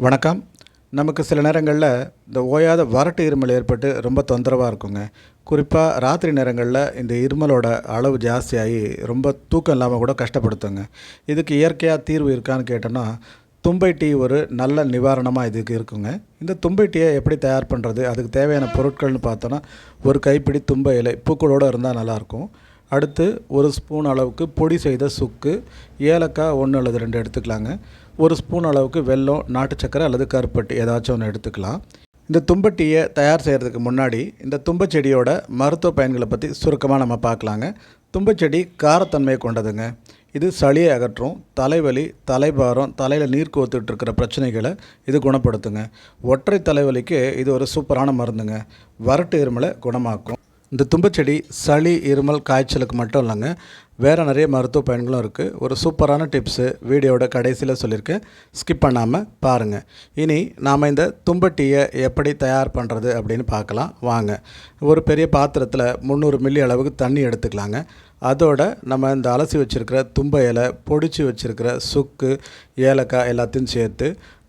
வணக்கம். நமக்கு சில நேரங்களில் இந்த ஓயாத வறட்டு இருமல் ஏற்பட்டு ரொம்ப தொந்தரவாக இருக்குங்க. குறிப்பாக ராத்திரி நேரங்களில் இந்த இருமலோட அளவு ஜாஸ்தியாகி ரொம்ப தூக்கம் இல்லாமல் கூட கஷ்டப்படுத்துங்க. இதுக்கு இயற்கையாக தீர்வு இருக்கான்னு கேட்டோன்னா, தும்பை டீ ஒரு நல்ல நிவாரணமாக இதுக்கு இருக்குங்க. இந்த தும்பை டீயை எப்படி தயார் பண்ணுறது, அதுக்கு தேவையான பொருட்கள்னு பார்த்தோன்னா, ஒரு கைப்பிடி தும்பை இலை பூக்களோடு இருந்தால் நல்லாயிருக்கும். அடுத்து ஒரு ஸ்பூன் அளவுக்கு பொடி செய்த சுக்கு, ஏலக்காய் 1 அல்லது 2 எடுத்துக்கலாங்க. ஒரு ஸ்பூன் அளவுக்கு வெல்லம், நாட்டு சக்கரை அல்லது கருப்பட்டி ஏதாச்சும் ஒன்று எடுத்துக்கலாம். இந்த தும்பட்டியை தயார் செய்கிறதுக்கு முன்னாடி இந்த தும்பச்செடியோட மருத்துவ பயன்களை பற்றி சுருக்கமாக நம்ம பார்க்கலாங்க. தும்பச்செடி காரத்தன்மையை கொண்டதுங்க. இது சளியை அகற்றும், தலைவலி, தலைபாரம், தலையில் நீர் கோத்துட்டு இருக்கிற பிரச்சனைகளை இது குணப்படுத்துங்க. ஒற்றை தலைவலிக்கு இது ஒரு சூப்பரான மருந்துங்க. வறட்டு இருமலை குணமாக்கும். இந்த தும்பச்செடி சளி, இருமல், காய்ச்சலுக்கு மட்டும் இல்லைங்க, வேறு நிறைய மருத்துவ பயன்களும் இருக்குது. ஒரு சூப்பரான டிப்ஸு வீடியோட கடைசியில் சொல்லியிருக்கேன், ஸ்கிப் பண்ணாமல் பாருங்கள். இனி நாம் இந்த தும்பட்டியை எப்படி தயார் பண்ணுறது அப்படின்னு பார்க்கலாம் வாங்க. ஒரு பெரிய பாத்திரத்தில் 300 மில்லி அளவுக்கு தண்ணி எடுத்துக்கலாங்க. அதோட நம்ம இந்த அலசி வச்சுருக்கிற தும்பை இலை, பொடிச்சு வச்சுருக்கிற சுக்கு, ஏலக்காய் எல்லாத்தையும் சேர்த்து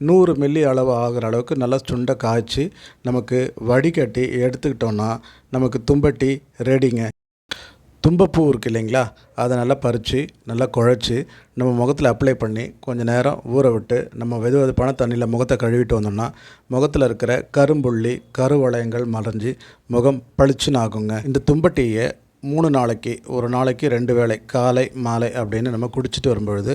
100 மில்லி அளவு ஆகிற அளவுக்கு நல்லா சுண்டை காய்ச்சி நமக்கு வடிகட்டி எடுத்துக்கிட்டோன்னா நமக்கு தும்பட்டி ரெடிங்க. தும்பப்பூ இருக்குது இல்லைங்களா, அதை நல்லா பறித்து நல்லா குழச்சி நம்ம முகத்தில் அப்ளை பண்ணி கொஞ்சம் நேரம் ஊற விட்டு நம்ம வெதுவெதுப்பான தண்ணியில் முகத்தை கழுவிட்டு வந்தோம்னா முகத்தில் இருக்கிற கரும்புள்ளி, கருவளையங்கள் மறைஞ்சி முகம் பளிச்சுன்னு ஆகுங்க. இந்த தும்பட்டியை 3 நாளைக்கு, ஒரு நாளைக்கு 2 வேளை காலை மாலை அப்படின்னு நம்ம குடிச்சிட்டு வரும்பொழுது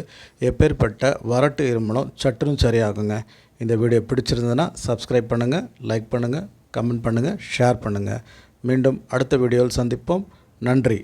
எப்பேற்பட்ட வறட்டு இருமலும் சட்டுன்னு சரியாகுங்க. இந்த வீடியோ பிடிச்சிருந்ததுன்னா சப்ஸ்கிரைப் பண்ணுங்கள், லைக் பண்ணுங்கள், கமெண்ட் பண்ணுங்கள், ஷேர் பண்ணுங்கள். மீண்டும் அடுத்த வீடியோவில் சந்திப்போம். நன்றி.